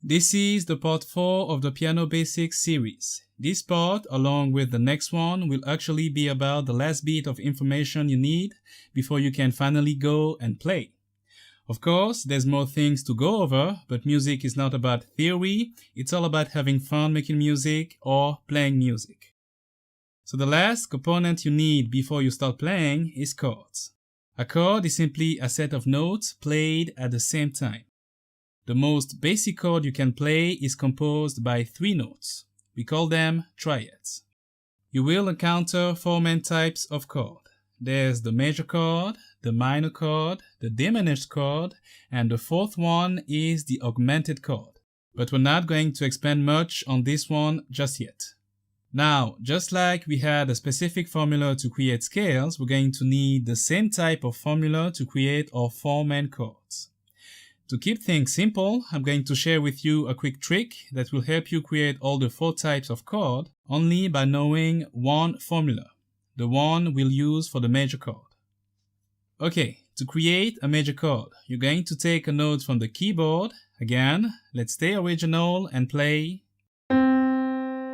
This is the part 4 of the Piano Basics series. This part, along with the next one, will actually be about the last bit of information you need before you can finally go and play. Of course, there's more things to go over, but music is not about theory, it's all about having fun making music or playing music. So the last component you need before you start playing is chords. A chord is simply a set of notes played at the same time. The most basic chord you can play is composed by 3 notes. We call them triads. You will encounter 4 main types of chord. There's the major chord, the minor chord, the diminished chord, and the 4th one is the augmented chord. But we're not going to expand much on this one just yet. Now, just like we had a specific formula to create scales, we're going to need the same type of formula to create our 4 main chords. To keep things simple, I'm going to share with you a quick trick that will help you create all the 4 types of chord only by knowing one formula, the one we'll use for the major chord. Okay, to create a major chord, you're going to take a note from the keyboard. Again, let's stay original and play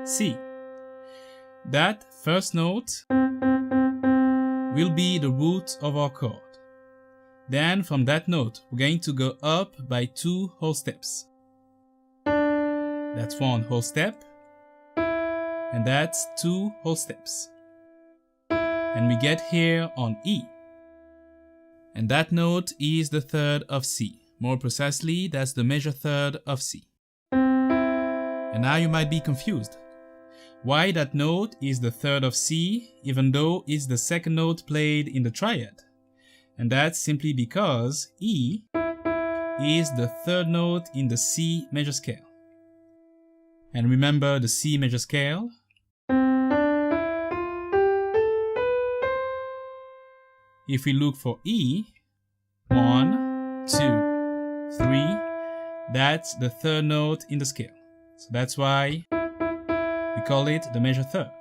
C. That first note will be the root of our chord. Then from that note, we're going to go up by 2 whole steps. That's 1 whole step, and that's 2 whole steps. And we get here on E. And that note is the 3rd of C. More precisely, that's the major 3rd of C. And now you might be confused. Why that note is the 3rd of C, even though it's the 2nd note played in the triad? And that's simply because E is the 3rd note in the C major scale. And remember the C major scale? If we look for E, 1, 2, 3, that's the 3rd note in the scale. So that's why we call it the major 3rd.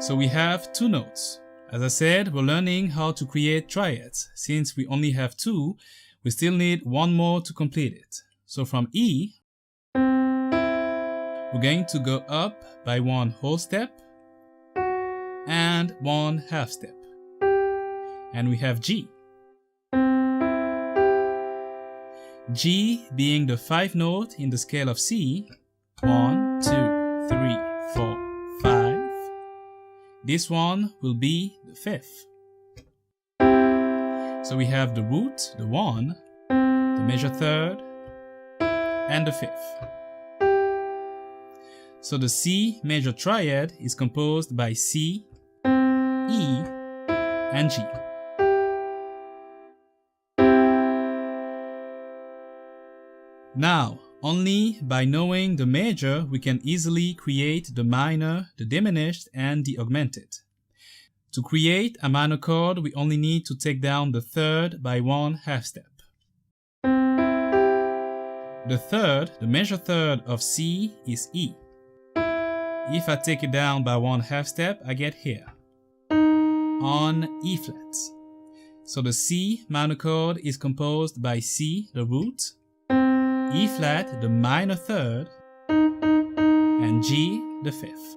So we have 2 notes. As I said, we're learning how to create triads. Since we only have 2, we still need 1 more to complete it. So from E, we're going to go up by 1 whole step and 1 half step. And we have G. G being the 5th note in the scale of C. 1, 2, 3, 4, 5. This one will be the 5th. So we have the root, the 1, the major 3rd, and the 5th. So the C major triad is composed by C, E, and G. Now, only by knowing the major we can easily create the minor, the diminished, and the augmented. To create a minor chord, we only need to take down the 3rd by 1 half step. The 3rd, the major 3rd of C is E. If I take it down by 1 half step, I get here, on E flat. So the C minor chord is composed by C, the root, E flat, the minor 3rd, and G, the 5th.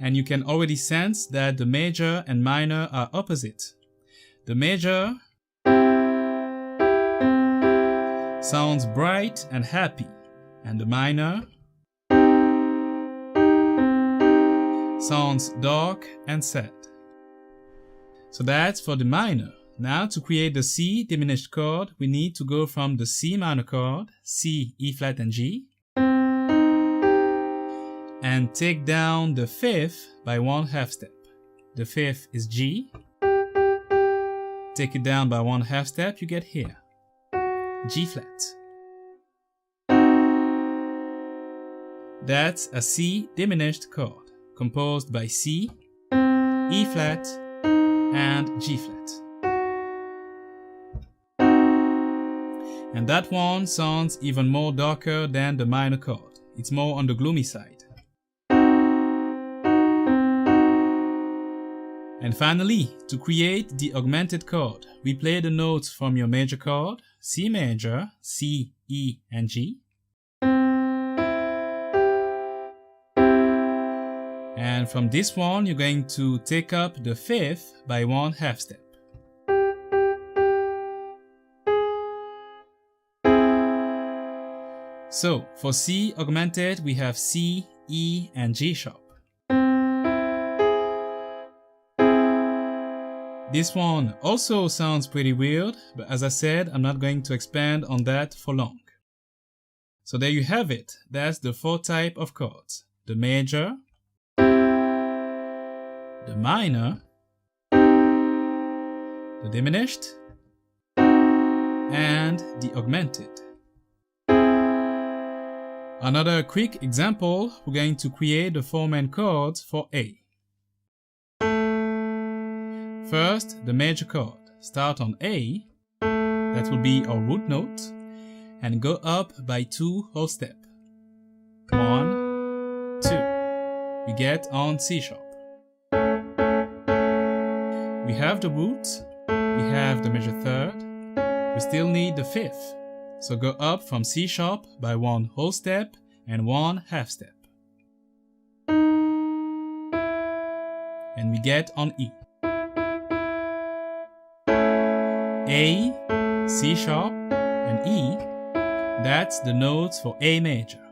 And you can already sense that the major and minor are opposite. The major sounds bright and happy, and the minor sounds dark and sad. So that's for the minor. Now to create the C diminished chord, we need to go from the C minor chord, C, E flat, and G, and take down the 5th by 1 half step. The 5th is G. Take it down by 1 half step, you get here, G flat. That's a C diminished chord, composed by C, E flat, and G flat. And that one sounds even more darker than the minor chord. It's more on the gloomy side. And finally, to create the augmented chord, we play the notes from your major chord, C major, C, E, and G. And from this one, you're going to take up the fifth by 1/2 step. So, for C augmented, we have C, E, and G sharp. This one also sounds pretty weird, but as I said, I'm not going to expand on that for long. So there you have it. That's the 4 types of chords: the major, the minor, the diminished, and the augmented. Another quick example, we're going to create the 4 main chords for A. First, the major chord. Start on A, that will be our root note, and go up by 2 whole steps. 1, 2. We get on C sharp. We have the root, we have the major third, we still need the fifth. So go up from C sharp by 1 whole step and 1/2 step. And we get on E. A, C sharp, and E, that's the notes for A major.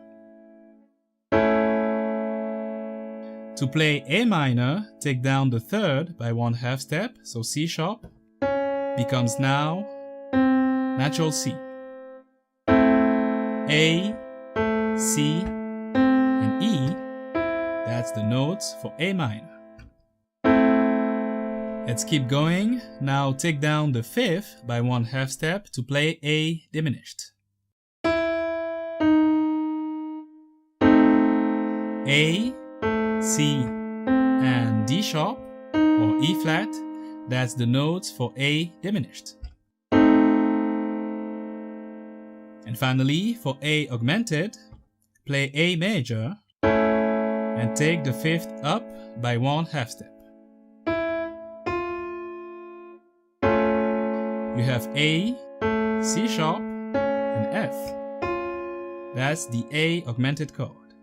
To play A minor, take down the third by 1/2 step, so C sharp becomes now natural C. A, C, and E, that's the notes for A minor. Let's keep going. Now take down the fifth by 1/2 step to play A diminished. A, C, and D sharp or E flat, that's the notes for A diminished. And finally, for A augmented, play A major and take the fifth up by 1/2 step. You have A, C sharp, and F. That's the A augmented chord.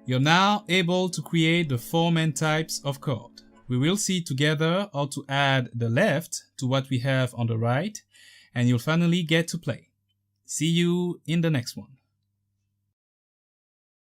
You're now able to create the 4 main types of chord. We will see together how to add the left to what we have on the right, and you'll finally get to play. See you in the next one.